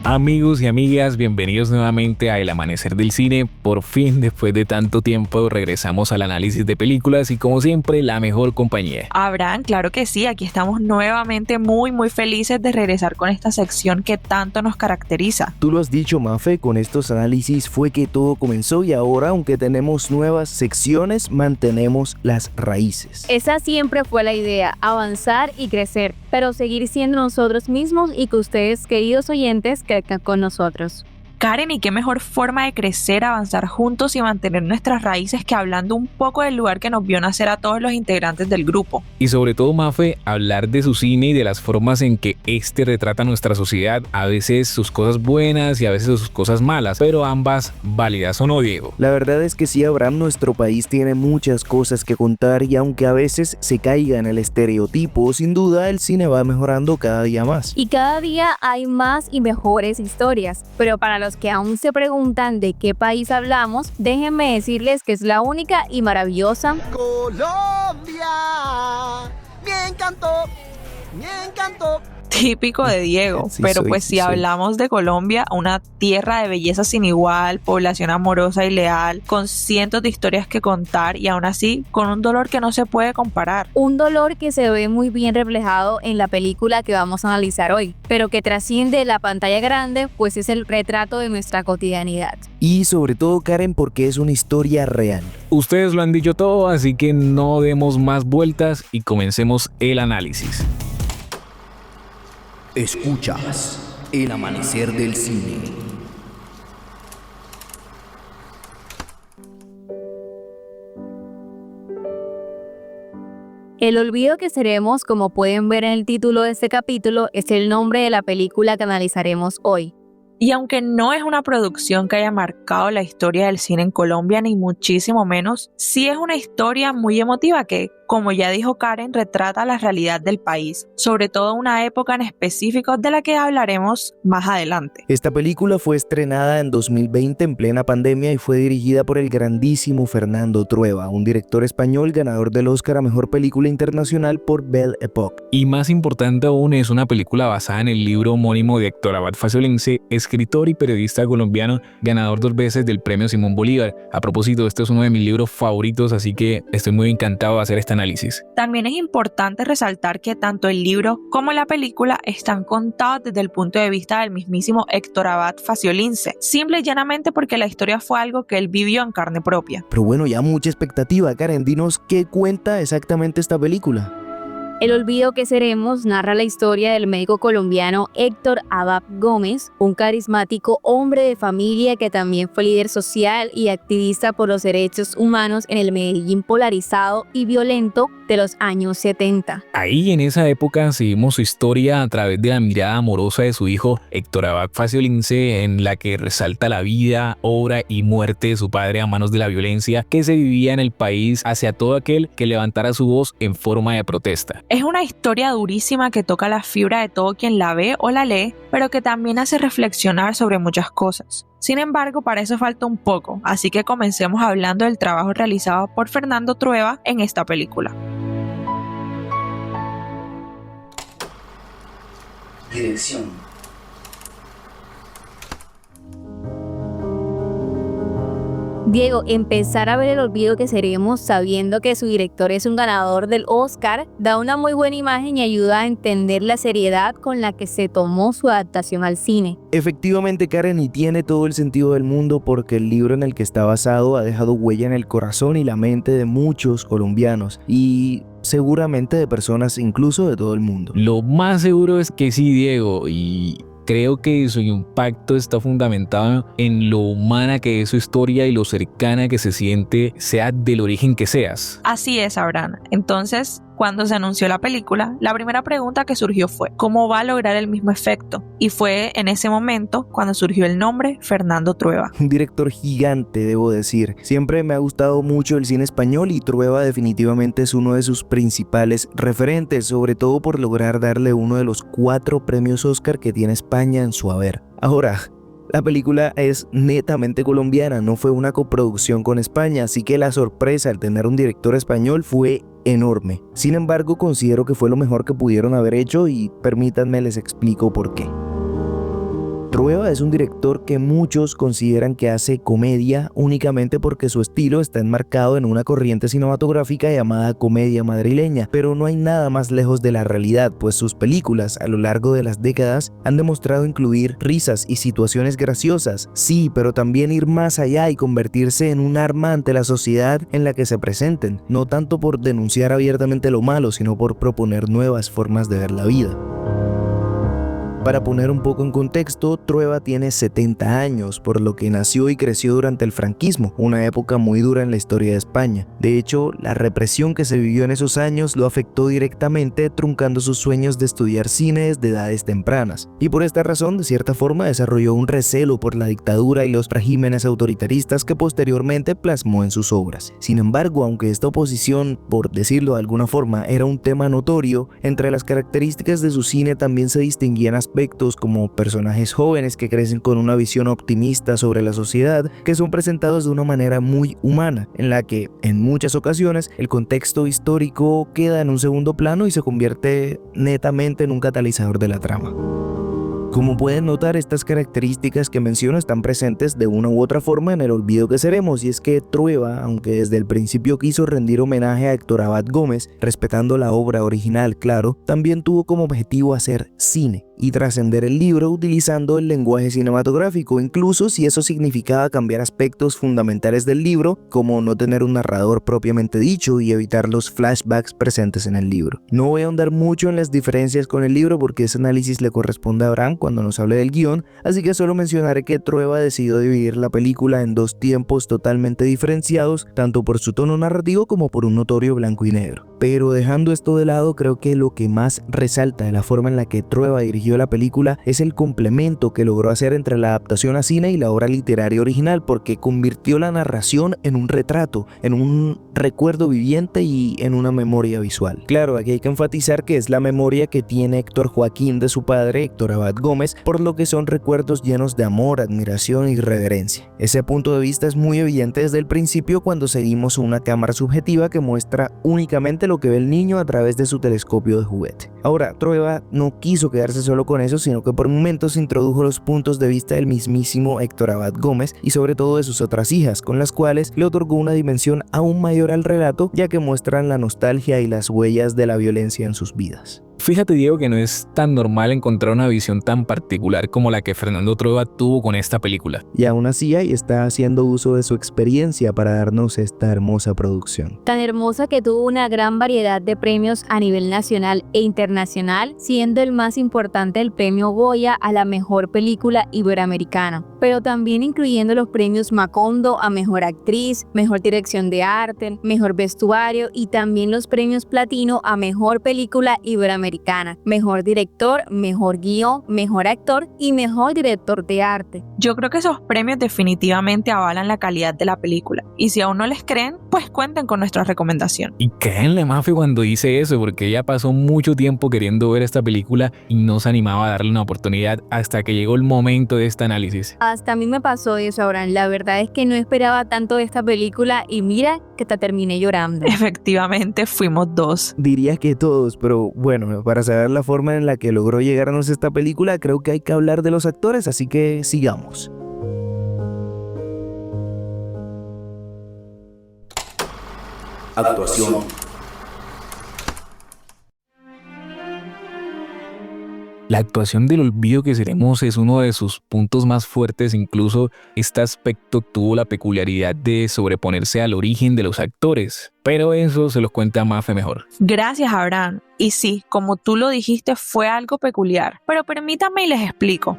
Amigos y amigas, bienvenidos nuevamente a El Amanecer del Cine. Por fin, después de tanto tiempo, regresamos al análisis de películas y como siempre, la mejor compañía. Abraham, claro que sí, aquí estamos nuevamente muy felices de regresar con esta sección que tanto nos caracteriza. Tú lo has dicho, Mafe, con estos análisis fue que todo comenzó y ahora, aunque tenemos nuevas secciones, mantenemos las raíces. Esa siempre fue la idea, avanzar y crecer, pero seguir siendo nosotros mismos y que ustedes, queridos oyentes, crezcan con nosotros. Karen, ¿y qué mejor forma de crecer, avanzar juntos y mantener nuestras raíces que hablando un poco del lugar que nos vio nacer a todos los integrantes del grupo? Y sobre todo, Mafe, hablar de su cine y de las formas en que este retrata nuestra sociedad, a veces sus cosas buenas y a veces sus cosas malas, pero ambas válidas, ¿o no, Diego? La verdad es que sí, Abraham, nuestro país tiene muchas cosas que contar y aunque a veces se caiga en el estereotipo, sin duda el cine va mejorando cada día más. Y cada día hay más y mejores historias, pero para los que aún se preguntan de qué país hablamos, déjenme decirles que es la única y maravillosa Colombia. Me encantó, me encantó. Típico de Diego, Sí, pero soy, pues si sí, hablamos de Colombia, una tierra de belleza sin igual, población amorosa y leal, con cientos de historias que contar y aún así con un dolor que no se puede comparar. un dolor que se ve muy bien reflejado en la película que vamos a analizar hoy, pero que trasciende la pantalla grande, pues es el retrato de nuestra cotidianidad. Y sobre todo, Karen, porque es una historia real. Ustedes lo han dicho todo, así que no demos más vueltas y comencemos el análisis. Escuchas El Amanecer del Cine. El olvido que seremos, como pueden ver en el título de este capítulo, es el nombre de la película que analizaremos hoy. Y aunque no es una producción que haya marcado la historia del cine en Colombia, ni muchísimo menos, sí es una historia muy emotiva que, como ya dijo Karen, retrata la realidad del país, sobre todo una época en específico de la que hablaremos más adelante. Esta película fue estrenada en 2020 en plena pandemia y fue dirigida por el grandísimo Fernando Trueba, un director español ganador del Oscar a Mejor Película Internacional por Belle Époque. Y más importante aún, es una película basada en el libro homónimo de Héctor Abad Faciolince, escritor y periodista colombiano, ganador 2 veces del premio Simón Bolívar. A propósito, este es uno de mis libros favoritos, así que estoy muy encantado de hacer este análisis. También es importante resaltar que tanto el libro como la película están contados desde el punto de vista del mismísimo Héctor Abad Faciolince, simple y llanamente porque la historia fue algo que él vivió en carne propia. Pero bueno, ya mucha expectativa, Karen, dinos qué cuenta exactamente esta película. El olvido que seremos narra la historia del médico colombiano Héctor Abad Gómez, un carismático hombre de familia que también fue líder social y activista por los derechos humanos en el Medellín polarizado y violento de los años 70. Ahí en esa época seguimos su historia a través de la mirada amorosa de su hijo Héctor Abad Faciolince, en la que resalta la vida, obra y muerte de su padre a manos de la violencia que se vivía en el país hacia todo aquel que levantara su voz en forma de protesta. Es una historia durísima que toca la fibra de todo quien la ve o la lee, pero que también hace reflexionar sobre muchas cosas. Sin embargo, para eso falta un poco, así que comencemos hablando del trabajo realizado por Fernando Trueba en esta película. Dirección. Diego, empezar a ver El olvido que seremos sabiendo que su director es un ganador del Oscar da una muy buena imagen y ayuda a entender la seriedad con la que se tomó su adaptación al cine. Efectivamente, Karen, y tiene todo el sentido del mundo porque el libro en el que está basado ha dejado huella en el corazón y la mente de muchos colombianos y seguramente de personas incluso de todo el mundo. Lo más seguro es que sí, Diego, y creo que su impacto está fundamentado en lo humana que es su historia y lo cercana que se siente, sea del origen que seas. Así es, Abraham. Entonces, cuando se anunció la película, la primera pregunta que surgió fue ¿cómo va a lograr el mismo efecto? Y fue en ese momento cuando surgió el nombre Fernando Trueba. Un director gigante, debo decir. Siempre me ha gustado mucho el cine español y Trueba definitivamente es uno de sus principales referentes, sobre todo por lograr darle uno de los 4 premios Oscar que tiene España en su haber. Ahora, la película es netamente colombiana, no fue una coproducción con España, así que la sorpresa al tener un director español fue enorme. Sin embargo, considero que fue lo mejor que pudieron haber hecho y permítanme les explico por qué. Trueba es un director que muchos consideran que hace comedia únicamente porque su estilo está enmarcado en una corriente cinematográfica llamada comedia madrileña, pero no hay nada más lejos de la realidad, pues sus películas a lo largo de las décadas han demostrado incluir risas y situaciones graciosas, sí, pero también ir más allá y convertirse en un arma ante la sociedad en la que se presenten, no tanto por denunciar abiertamente lo malo, sino por proponer nuevas formas de ver la vida. Para poner un poco en contexto, Trueba tiene 70 años, por lo que nació y creció durante el franquismo, una época muy dura en la historia de España. De hecho, la represión que se vivió en esos años lo afectó directamente, truncando sus sueños de estudiar cine desde edades tempranas. Y por esta razón, de cierta forma, desarrolló un recelo por la dictadura y los regímenes autoritaristas que posteriormente plasmó en sus obras. Sin embargo, aunque esta oposición, por decirlo de alguna forma, era un tema notorio, entre las características de su cine también se distinguían aspectos como personajes jóvenes que crecen con una visión optimista sobre la sociedad, que son presentados de una manera muy humana, en la que en muchas ocasiones el contexto histórico queda en un segundo plano y se convierte netamente en un catalizador de la trama. Como pueden notar, estas características que menciono están presentes de una u otra forma en El olvido que seremos, y es que Trueba, aunque desde el principio quiso rendir homenaje a Héctor Abad Gómez, respetando la obra original, claro, también tuvo como objetivo hacer cine y trascender el libro utilizando el lenguaje cinematográfico, incluso si eso significaba cambiar aspectos fundamentales del libro, como no tener un narrador propiamente dicho y evitar los flashbacks presentes en el libro. No voy a ahondar mucho en las diferencias con el libro porque ese análisis le corresponde a Abraham cuando nos hable del guión, así que solo mencionaré que Trueba decidió dividir la película en dos tiempos totalmente diferenciados, tanto por su tono narrativo como por un notorio blanco y negro. Pero dejando esto de lado, creo que lo que más resalta de la forma en la que Trueba dirigió la película es el complemento que logró hacer entre la adaptación a cine y la obra literaria original, porque convirtió la narración en un retrato, en un recuerdo viviente y en una memoria visual. Claro, aquí hay que enfatizar que es la memoria que tiene Héctor Joaquín de su padre, Héctor Abad Gómez, por lo que son recuerdos llenos de amor, admiración y reverencia. Ese punto de vista es muy evidente desde el principio cuando seguimos una cámara subjetiva que muestra únicamente lo que ve el niño a través de su telescopio de juguete. Ahora, Trueba no quiso quedarse solo con eso, sino que por momentos introdujo los puntos de vista del mismísimo Héctor Abad Gómez y sobre todo de sus otras hijas, con las cuales le otorgó una dimensión aún mayor al relato, ya que muestran la nostalgia y las huellas de la violencia en sus vidas. Fíjate, Diego, que no es tan normal encontrar una visión tan particular como la que Fernando Trueba tuvo con esta película. Y aún así ahí está haciendo uso de su experiencia para darnos esta hermosa producción. Tan hermosa que tuvo una gran variedad de premios a nivel nacional e internacional, siendo el más importante el premio Goya a la mejor película iberoamericana, pero también incluyendo los premios Macondo a mejor actriz, mejor dirección de arte, mejor vestuario y también los premios Platino a mejor película iberoamericana, mejor director, mejor guión, mejor actor y mejor director de arte. Yo creo que esos premios definitivamente avalan la calidad de la película, y si aún no les creen, pues cuenten con nuestra recomendación. Y créanle, Mafe, cuando dice eso, porque ella pasó mucho tiempo queriendo ver esta película y no se animaba a darle una oportunidad hasta que llegó el momento de este análisis. Hasta a mí me pasó eso, Abraham. La verdad es que no esperaba tanto de esta película y mira que hasta terminé llorando. Efectivamente, fuimos dos. Diría que todos, pero bueno, para saber la forma en la que logró llegarnos esta película, creo que hay que hablar de los actores, así que sigamos. Actuación. La actuación del olvido que seremos es uno de sus puntos más fuertes, incluso este aspecto tuvo la peculiaridad de sobreponerse al origen de los actores, pero eso se los cuenta Mafe mejor. Gracias, Abraham. Y sí, como tú lo dijiste, fue algo peculiar, pero permítanme y les explico.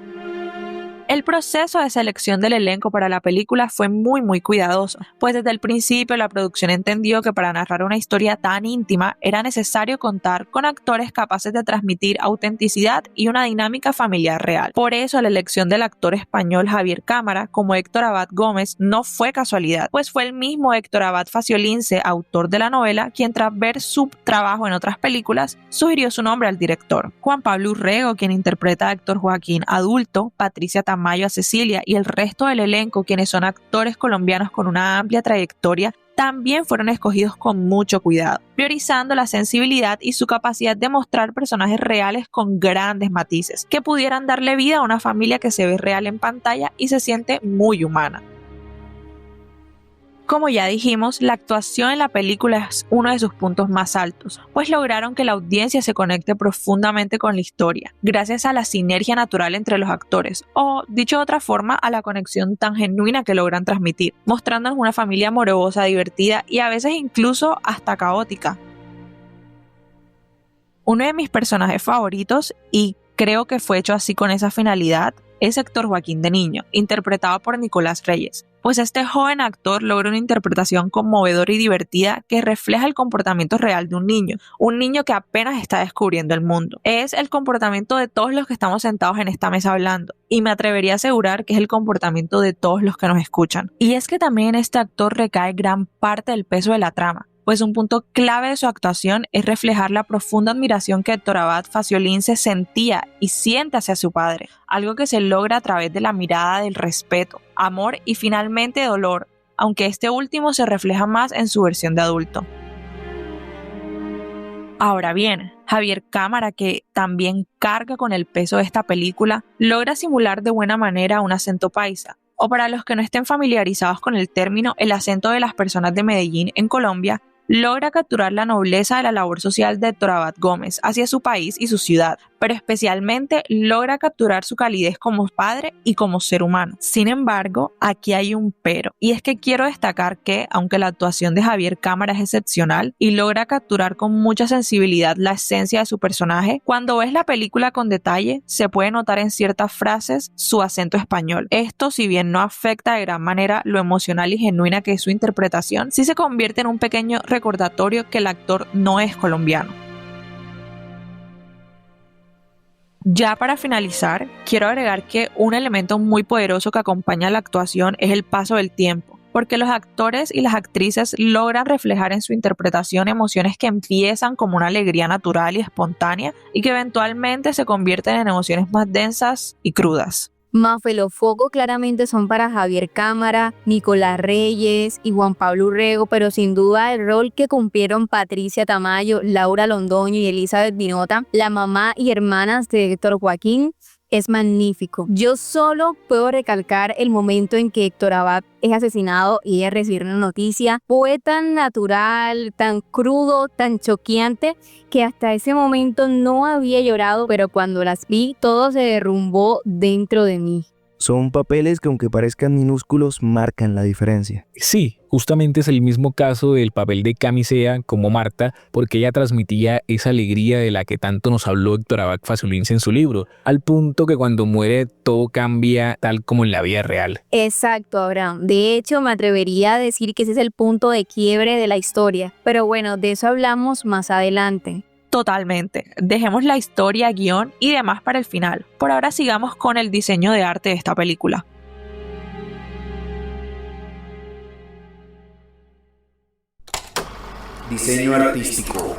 El proceso de selección del elenco para la película fue muy cuidadoso, pues desde el principio la producción entendió que para narrar una historia tan íntima era necesario contar con actores capaces de transmitir autenticidad y una dinámica familiar real. Por eso la elección del actor español Javier Cámara como Héctor Abad Gómez no fue casualidad, pues fue el mismo Héctor Abad Faciolince, autor de la novela, quien tras ver su trabajo en otras películas sugirió su nombre al director. Juan Pablo Urrego, quien interpreta a Héctor Joaquín adulto, Patricia Tamayo a Cecilia y el resto del elenco, quienes son actores colombianos con una amplia trayectoria, también fueron escogidos con mucho cuidado, priorizando la sensibilidad y su capacidad de mostrar personajes reales con grandes matices, que pudieran darle vida a una familia que se ve real en pantalla y se siente muy humana. Como ya dijimos, la actuación en la película es uno de sus puntos más altos, pues lograron que la audiencia se conecte profundamente con la historia, gracias a la sinergia natural entre los actores, o, dicho de otra forma, a la conexión tan genuina que logran transmitir, mostrándonos una familia amorosa, divertida y a veces incluso hasta caótica. Uno de mis personajes favoritos, y creo que fue hecho así con esa finalidad, es Héctor Joaquín de Niño, interpretado por Nicolás Reyes, pues este joven actor logra una interpretación conmovedora y divertida que refleja el comportamiento real de un niño que apenas está descubriendo el mundo. Es el comportamiento de todos los que estamos sentados en esta mesa hablando, y me atrevería a asegurar que es el comportamiento de todos los que nos escuchan. Y es que también en este actor recae gran parte del peso de la trama, pues un punto clave de su actuación es reflejar la profunda admiración que Héctor Abad Faciolince sentía y siente hacia su padre, algo que se logra a través de la mirada del respeto, amor y finalmente dolor, aunque este último se refleja más en su versión de adulto. Ahora bien, Javier Cámara, que también carga con el peso de esta película, logra simular de buena manera un acento paisa, o para los que no estén familiarizados con el término, el acento de las personas de Medellín en Colombia, logra capturar la nobleza de la labor social de Héctor Abad Gómez hacia su país y su ciudad, pero especialmente logra capturar su calidez como padre y como ser humano. Sin embargo, aquí hay un pero, y es que quiero destacar que, aunque la actuación de Javier Cámara es excepcional y logra capturar con mucha sensibilidad la esencia de su personaje, cuando ves la película con detalle, se puede notar en ciertas frases su acento español. Esto, si bien no afecta de gran manera lo emocional y genuina que es su interpretación, sí se convierte en un pequeño recordatorio que el actor no es colombiano. Ya para finalizar, quiero agregar que un elemento muy poderoso que acompaña la actuación es el paso del tiempo, porque los actores y las actrices logran reflejar en su interpretación emociones que empiezan como una alegría natural y espontánea y que eventualmente se convierten en emociones más densas y crudas. Mafe, los focos claramente son para Javier Cámara, Nicolás Reyes y Juan Pablo Urrego, pero sin duda el rol que cumplieron Patricia Tamayo, Laura Londoño y Elizabeth Vinota, la mamá y hermanas de Héctor Joaquín, es magnífico. Yo solo puedo recalcar el momento en que Héctor Abad es asesinado y ella recibe una noticia. Fue tan natural, tan crudo, tan choqueante que hasta ese momento no había llorado, pero cuando las vi todo se derrumbó dentro de mí. Son papeles que, aunque parezcan minúsculos, marcan la diferencia. Sí, justamente es el mismo caso del papel de Camisea como Marta, porque ella transmitía esa alegría de la que tanto nos habló Héctor Abad Faciolince en su libro, al punto que cuando muere todo cambia tal como en la vida real. Exacto, Abraham. De hecho, me atrevería a decir que ese es el punto de quiebre de la historia. Pero bueno, de eso hablamos más adelante. Totalmente. Dejemos la historia, guión y demás para el final. Por ahora sigamos con el diseño de arte de esta película. Diseño artístico.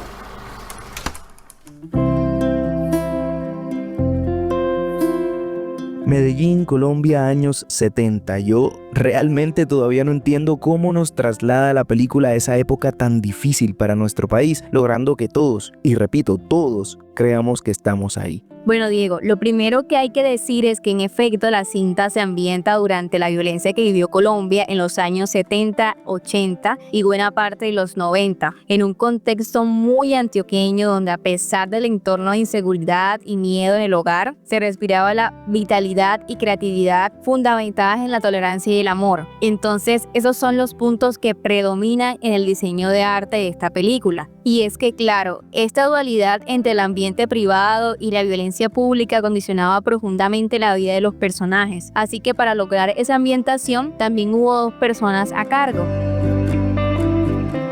Medellín, Colombia, años 70. Yo realmente todavía no entiendo cómo nos traslada la película a esa época tan difícil para nuestro país, logrando que todos, y repito, todos, creamos que estamos ahí. Bueno, Diego, lo primero que hay que decir es que en efecto la cinta se ambienta durante la violencia que vivió Colombia en los años 70, 80 y buena parte de los 90, en un contexto muy antioqueño donde a pesar del entorno de inseguridad y miedo en el hogar, se respiraba la vitalidad y creatividad fundamentadas en la tolerancia y el amor. Entonces, esos son los puntos que predominan en el diseño de arte de esta película. Y es que, claro, esta dualidad entre el ambiente privado y la violencia pública condicionaba profundamente la vida de los personajes. Así que para lograr esa ambientación, también hubo 2 personas a cargo.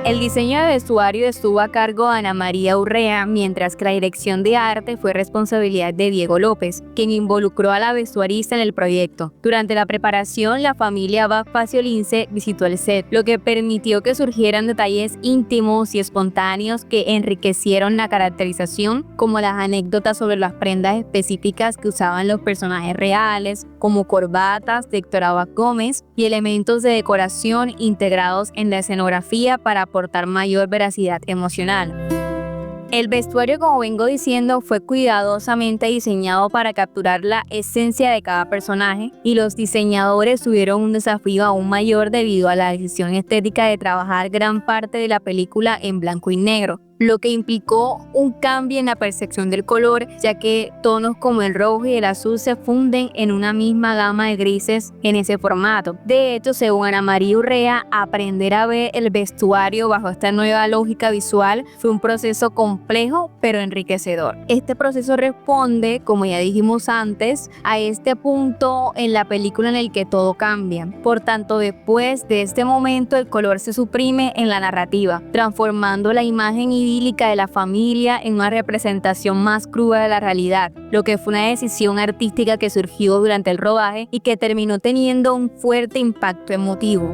El diseño de vestuario estuvo a cargo de Ana María Urrea, mientras que la dirección de arte fue responsabilidad de Diego López, quien involucró a la vestuarista en el proyecto. Durante la preparación, la familia Abad Facio Lince visitó el set, lo que permitió que surgieran detalles íntimos y espontáneos que enriquecieron la caracterización, como las anécdotas sobre las prendas específicas que usaban los personajes reales, como corbatas de Héctor Abad Gómez, y elementos de decoración integrados en la escenografía para aportar mayor veracidad emocional. El vestuario, como vengo diciendo, fue cuidadosamente diseñado para capturar la esencia de cada personaje, y los diseñadores tuvieron un desafío aún mayor debido a la decisión estética de trabajar gran parte de la película en blanco y negro, lo que implicó un cambio en la percepción del color, ya que tonos como el rojo y el azul se funden en una misma gama de grises en ese formato. De hecho, según Ana María Urrea, aprender a ver el vestuario bajo esta nueva lógica visual fue un proceso complejo pero enriquecedor. Este proceso responde, como ya dijimos antes, a este punto en la película en el que todo cambia. Por tanto, después de este momento, el color se suprime en la narrativa, transformando la imagen idílica de la familia en una representación más cruda de la realidad, lo que fue una decisión artística que surgió durante el rodaje y que terminó teniendo un fuerte impacto emotivo.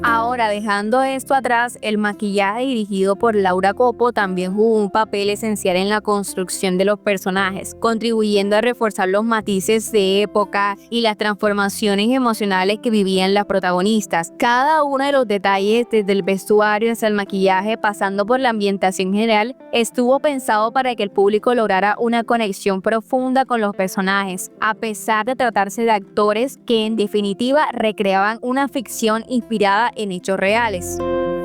Ahora, dejando esto atrás, el maquillaje dirigido por Laura Copo también jugó un papel esencial en la construcción de los personajes, contribuyendo a reforzar los matices de época y las transformaciones emocionales que vivían las protagonistas. Cada uno de los detalles, desde el vestuario hasta el maquillaje, pasando por la ambientación general, estuvo pensado para que el público lograra una conexión profunda con los personajes, a pesar de tratarse de actores que en definitiva recreaban una ficción inspirada en hechos reales.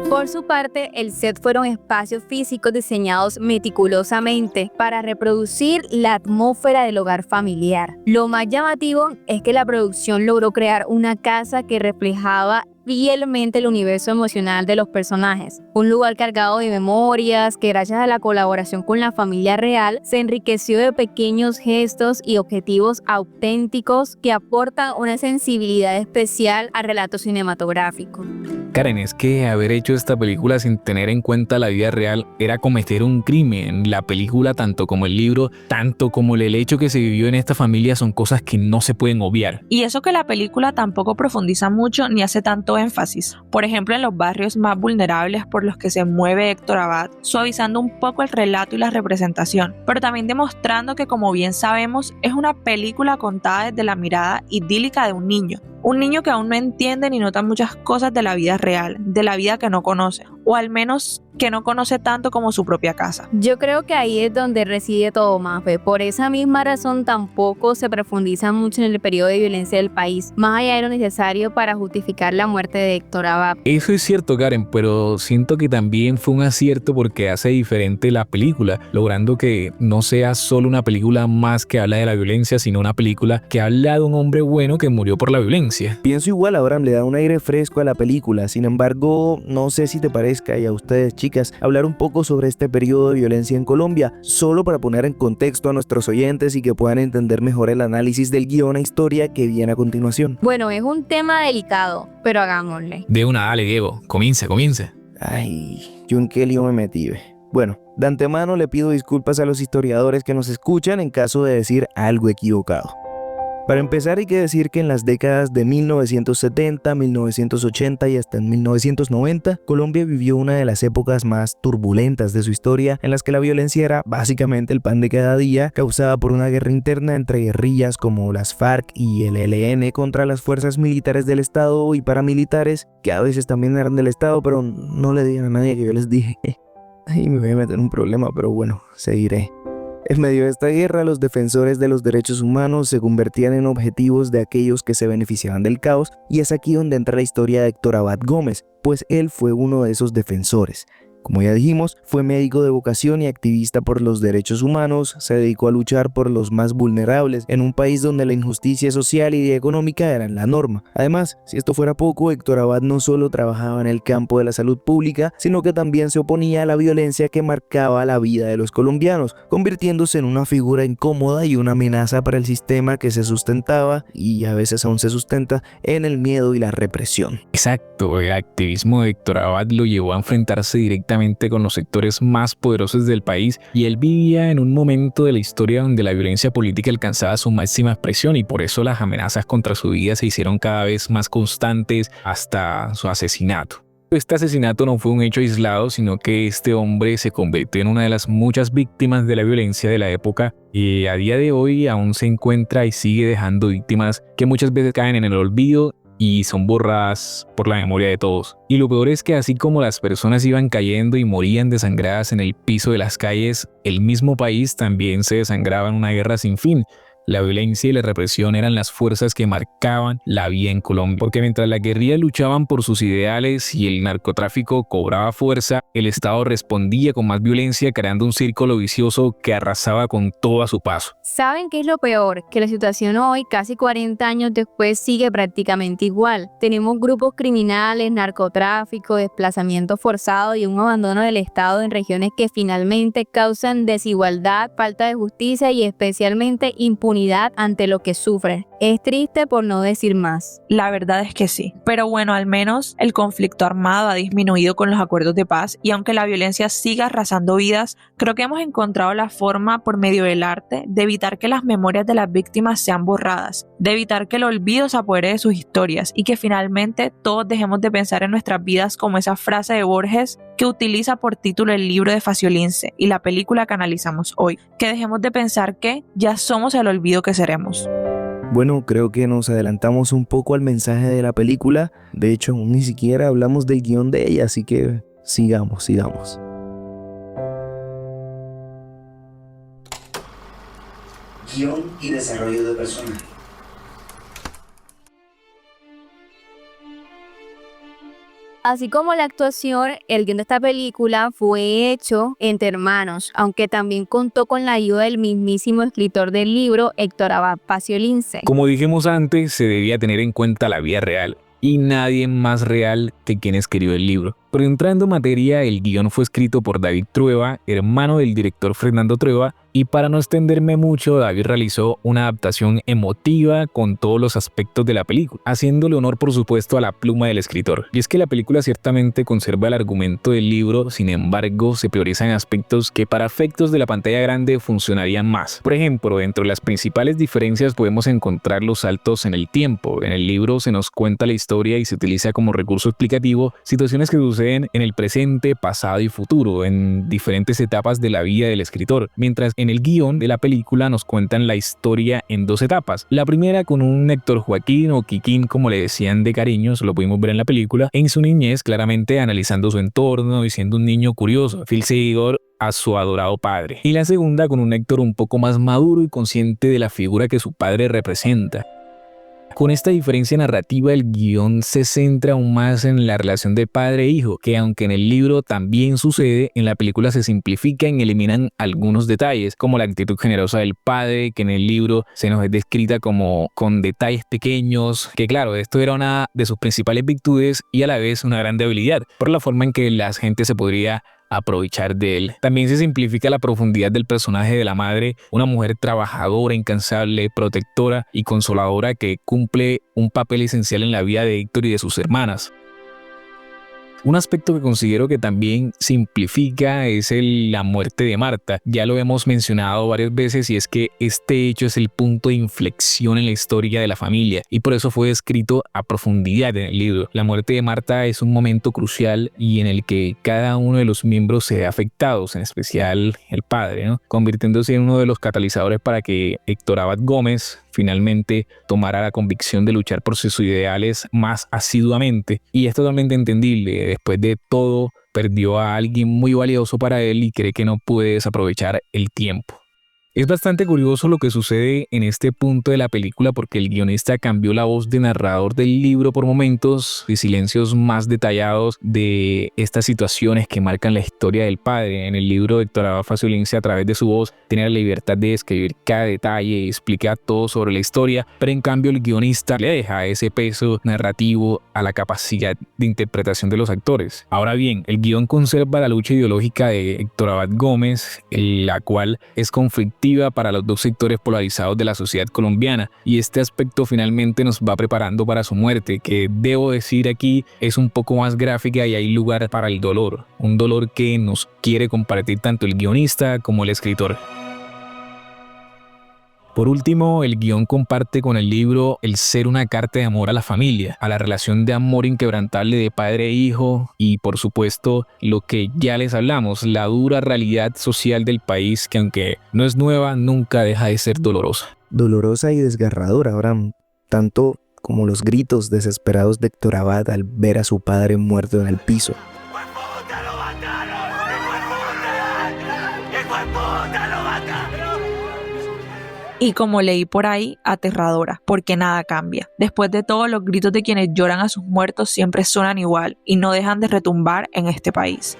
Por su parte, el set fueron espacios físicos diseñados meticulosamente para reproducir la atmósfera del hogar familiar. Lo más llamativo es que la producción logró crear una casa que reflejaba fielmente el universo emocional de los personajes, un lugar cargado de memorias que, gracias a la colaboración con la familia real, se enriqueció de pequeños gestos y objetivos auténticos que aportan una sensibilidad especial al relato cinematográfico. Karen, es que haber hecho esta película sin tener en cuenta la vida real era cometer un crimen. La película, tanto como el libro, tanto como el hecho que se vivió en esta familia, son cosas que no se pueden obviar. Y eso que la película tampoco profundiza mucho ni hace tanto énfasis, por ejemplo en los barrios más vulnerables por los que se mueve Héctor Abad, suavizando un poco el relato y la representación, pero también demostrando que, como bien sabemos, es una película contada desde la mirada idílica de un niño que aún no entiende ni nota muchas cosas de la vida real, de la vida que no conoce, o al menos que no conoce tanto como su propia casa. Yo creo que ahí es donde reside todo, Mafe. Por esa misma razón tampoco se profundiza mucho en el periodo de violencia del país, más allá de lo necesario para justificar la muerte de Héctor Abad. Eso es cierto, Karen, pero siento que también fue un acierto porque hace diferente la película, logrando que no sea solo una película más que habla de la violencia, sino una película que habla de un hombre bueno que murió por la violencia. Pienso igual, Abraham, le da un aire fresco a la película. Sin embargo, no sé si te parezca, y a ustedes, chicas, hablar un poco sobre este periodo de violencia en Colombia, solo para poner en contexto a nuestros oyentes y que puedan entender mejor el análisis del guión e historia que viene a continuación. Bueno, es un tema delicado, pero hagámosle. De una, dale, Diego, comience. Ay, yo en qué lío me metí, ve. Bueno, de antemano le pido disculpas a los historiadores que nos escuchan en caso de decir algo equivocado. Para empezar, hay que decir que en las décadas de 1970, 1980 y hasta en 1990, Colombia vivió una de las épocas más turbulentas de su historia, en las que la violencia era básicamente el pan de cada día, causada por una guerra interna entre guerrillas como las FARC y el ELN contra las fuerzas militares del Estado y paramilitares, que a veces también eran del Estado, pero no le digan a nadie que yo les dije. Ay, me voy a meter en un problema, pero bueno, seguiré. En medio de esta guerra, los defensores de los derechos humanos se convertían en objetivos de aquellos que se beneficiaban del caos, y es aquí donde entra la historia de Héctor Abad Gómez, pues él fue uno de esos defensores. Como ya dijimos, fue médico de vocación y activista por los derechos humanos, se dedicó a luchar por los más vulnerables en un país donde la injusticia social y económica eran la norma. Además, si esto fuera poco, Héctor Abad no solo trabajaba en el campo de la salud pública, sino que también se oponía a la violencia que marcaba la vida de los colombianos, convirtiéndose en una figura incómoda y una amenaza para el sistema que se sustentaba, y a veces aún se sustenta, en el miedo y la represión. Exacto, el activismo de Héctor Abad lo llevó a enfrentarse directamente con los sectores más poderosos del país, y él vivía en un momento de la historia donde la violencia política alcanzaba su máxima expresión, y por eso las amenazas contra su vida se hicieron cada vez más constantes hasta su asesinato. Este asesinato no fue un hecho aislado, sino que este hombre se convirtió en una de las muchas víctimas de la violencia de la época, y a día de hoy aún se encuentra y sigue dejando víctimas que muchas veces caen en el olvido y son borradas por la memoria de todos. Y lo peor es que así como las personas iban cayendo y morían desangradas en el piso de las calles, el mismo país también se desangraba en una guerra sin fin. La violencia y la represión eran las fuerzas que marcaban la vida en Colombia, porque mientras las guerrillas luchaban por sus ideales y el narcotráfico cobraba fuerza, el Estado respondía con más violencia, creando un círculo vicioso que arrasaba con todo a su paso. ¿Saben qué es lo peor? Que la situación hoy, casi 40 años después, sigue prácticamente igual. Tenemos grupos criminales, narcotráfico, desplazamiento forzado y un abandono del Estado en regiones que finalmente causan desigualdad, falta de justicia y especialmente impunidad ante lo que sufren. Es triste por no decir más. La verdad es que sí, pero bueno, al menos el conflicto armado ha disminuido con los acuerdos de paz, y aunque la violencia siga arrasando vidas, creo que hemos encontrado la forma por medio del arte de evitar que las memorias de las víctimas sean borradas, de evitar que el olvido se apodere de sus historias y que finalmente todos dejemos de pensar en nuestras vidas como esa frase de Borges que utiliza por título el libro de Faciolince y la película que analizamos hoy, que dejemos de pensar que ya somos el olvido que seremos. Bueno, creo que nos adelantamos un poco al mensaje de la película. De hecho, aún ni siquiera hablamos del guión de ella, así que sigamos. Guión y desarrollo de personaje. Así como la actuación, el guión de esta película fue hecho entre hermanos, aunque también contó con la ayuda del mismísimo escritor del libro, Héctor Abad Faciolince. Como dijimos antes, se debía tener en cuenta la vida real, y nadie más real que quien escribió el libro. Pero entrando en materia, el guión fue escrito por David Trueba, hermano del director Fernando Trueba, y para no extenderme mucho, David realizó una adaptación emotiva con todos los aspectos de la película, haciéndole honor por supuesto a la pluma del escritor. Y es que la película ciertamente conserva el argumento del libro, sin embargo se priorizan aspectos que para efectos de la pantalla grande funcionarían más. Por ejemplo, dentro de las principales diferencias podemos encontrar los saltos en el tiempo. En el libro se nos cuenta la historia y se utiliza como recurso explicativo situaciones que suceden en el presente, pasado y futuro, en diferentes etapas de la vida del escritor, mientras en el guión de la película nos cuentan la historia en dos etapas. La primera con un Héctor Joaquín o Kikín, como le decían de cariño, lo pudimos ver en la película, en su niñez, claramente analizando su entorno y siendo un niño curioso, fiel seguidor a su adorado padre. Y la segunda con un Héctor un poco más maduro y consciente de la figura que su padre representa. Con esta diferencia narrativa, el guión se centra aún más en la relación de padre e hijo, que aunque en el libro también sucede, en la película se simplifican y eliminan algunos detalles, como la actitud generosa del padre, que en el libro se nos es descrita como con detalles pequeños, que claro, esto era una de sus principales virtudes y a la vez una gran debilidad, por la forma en que la gente se podría aprovechar de él. También se simplifica la profundidad del personaje de la madre, una mujer trabajadora, incansable, protectora y consoladora que cumple un papel esencial en la vida de Héctor y de sus hermanas. Un aspecto que considero que también simplifica es la muerte de Marta. Ya lo hemos mencionado varias veces y es que este hecho es el punto de inflexión en la historia de la familia y por eso fue descrito a profundidad en el libro. La muerte de Marta es un momento crucial y en el que cada uno de los miembros se ve afectados, en especial el padre, ¿no? Convirtiéndose en uno de los catalizadores para que Héctor Abad Gómez finalmente tomara la convicción de luchar por sus ideales más asiduamente, y es totalmente entendible. Después de todo, perdió a alguien muy valioso para él y cree que no puede desaprovechar el tiempo. Es bastante curioso lo que sucede en este punto de la película porque el guionista cambió la voz de narrador del libro por momentos y silencios más detallados de estas situaciones que marcan la historia del padre. En el libro, Héctor Abad Faciolince, a través de su voz, tiene la libertad de describir cada detalle y explicar todo sobre la historia, pero en cambio el guionista le deja ese peso narrativo a la capacidad de interpretación de los actores. Ahora bien, el guión conserva la lucha ideológica de Héctor Abad Gómez, la cual es conflictiva para los dos sectores polarizados de la sociedad colombiana, y este aspecto finalmente nos va preparando para su muerte, que debo decir aquí es un poco más gráfica y hay lugar para el dolor, un dolor que nos quiere compartir tanto el guionista como el escritor. Por último, el guión comparte con el libro el ser una carta de amor a la familia, a la relación de amor inquebrantable de padre e hijo y, por supuesto, lo que ya les hablamos, la dura realidad social del país que, aunque no es nueva, nunca deja de ser dolorosa. Dolorosa y desgarradora, Abraham, tanto como los gritos desesperados de Héctor Abad al ver a su padre muerto en el piso. Y como leí por ahí, aterradora, porque nada cambia. Después de todo, los gritos de quienes lloran a sus muertos siempre suenan igual y no dejan de retumbar en este país.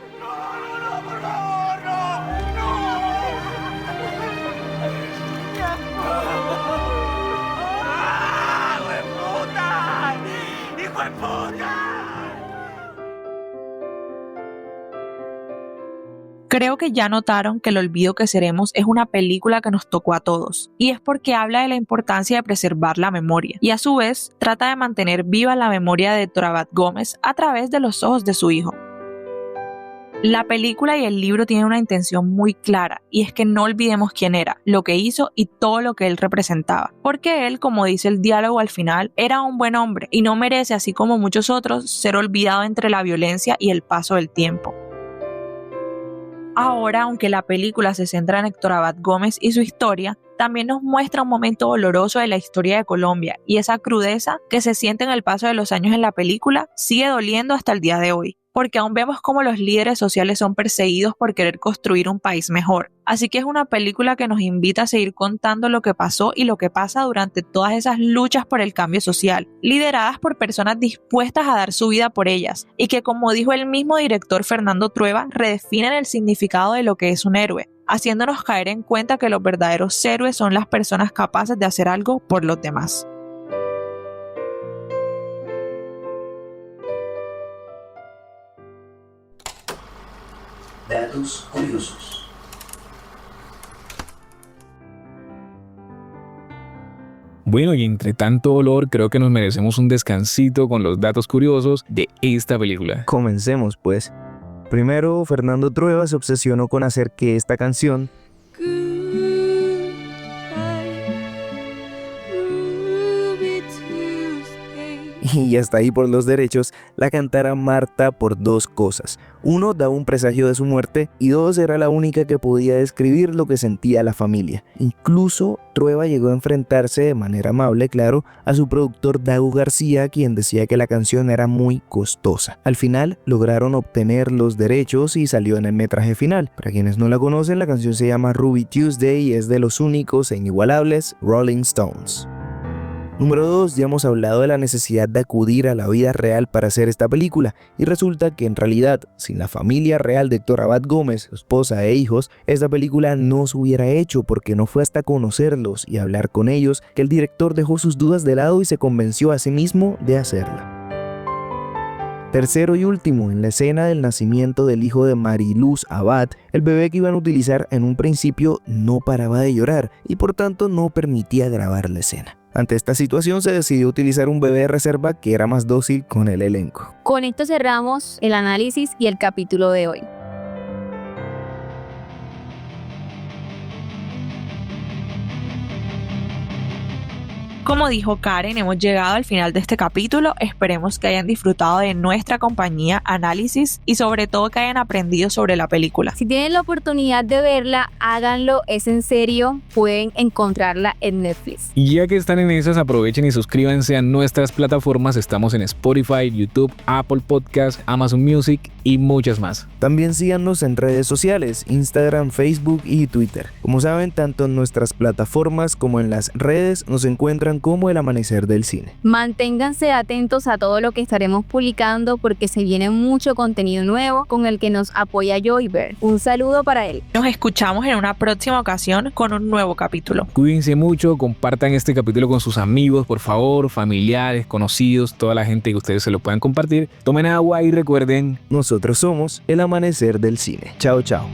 Creo que ya notaron que El olvido que seremos es una película que nos tocó a todos, y es porque habla de la importancia de preservar la memoria, y a su vez trata de mantener viva la memoria de Héctor Abad Gómez a través de los ojos de su hijo. La película y el libro tienen una intención muy clara, y es que no olvidemos quién era, lo que hizo y todo lo que él representaba, porque él, como dice el diálogo al final, era un buen hombre y no merece, así como muchos otros, ser olvidado entre la violencia y el paso del tiempo. Ahora, aunque la película se centra en Héctor Abad Gómez y su historia, también nos muestra un momento doloroso de la historia de Colombia, y esa crudeza que se siente en el paso de los años en la película sigue doliendo hasta el día de hoy, porque aún vemos cómo los líderes sociales son perseguidos por querer construir un país mejor. Así que es una película que nos invita a seguir contando lo que pasó y lo que pasa durante todas esas luchas por el cambio social, lideradas por personas dispuestas a dar su vida por ellas, y que, como dijo el mismo director Fernando Trueba, redefinen el significado de lo que es un héroe, haciéndonos caer en cuenta que los verdaderos héroes son las personas capaces de hacer algo por los demás. Datos curiosos. Bueno, y entre tanto dolor, creo que nos merecemos un descansito con los datos curiosos de esta película. Comencemos, pues. Primero, Fernando Trueba se obsesionó con hacer que esta canción y hasta ahí por los derechos, la cantara Marta por dos cosas. Uno, daba un presagio de su muerte, y dos, era la única que podía describir lo que sentía la familia. Incluso Trueba llegó a enfrentarse de manera amable, claro, a su productor Dago García, quien decía que la canción era muy costosa. Al final lograron obtener los derechos y salió en el metraje final. Para quienes no la conocen, la canción se llama Ruby Tuesday y es de los únicos e inigualables Rolling Stones. Número 2, ya hemos hablado de la necesidad de acudir a la vida real para hacer esta película, y resulta que en realidad, sin la familia real de Héctor Abad Gómez, su esposa e hijos, esta película no se hubiera hecho, porque no fue hasta conocerlos y hablar con ellos que el director dejó sus dudas de lado y se convenció a sí mismo de hacerla. Tercero y último, en la escena del nacimiento del hijo de Mariluz Abad, el bebé que iban a utilizar en un principio no paraba de llorar y por tanto no permitía grabar la escena. Ante esta situación se decidió utilizar un bebé de reserva que era más dócil con el elenco. Con esto cerramos el análisis y el capítulo de hoy. Como dijo Karen, hemos llegado al final de este capítulo. Esperemos que hayan disfrutado de nuestra compañía, análisis y sobre todo que hayan aprendido sobre la película. Si tienen la oportunidad de verla, háganlo, es en serio, pueden encontrarla en Netflix. Y ya que están en esas, aprovechen y suscríbanse a nuestras plataformas. Estamos en Spotify, YouTube, Apple Podcasts, Amazon Music y muchas más. También síganos en redes sociales, Instagram, Facebook y Twitter. Como saben, tanto en nuestras plataformas como en las redes nos encuentran como El Amanecer del Cine. Manténganse atentos a todo lo que estaremos publicando porque se viene mucho contenido nuevo con el que nos apoya Joyver. Un saludo para él. Nos escuchamos en una próxima ocasión con un nuevo capítulo. Cuídense mucho, compartan este capítulo con sus amigos, por favor, familiares, conocidos, toda la gente que ustedes se lo puedan compartir. Tomen agua y recuerden, Nosotros somos El Amanecer del Cine. Chao, chao.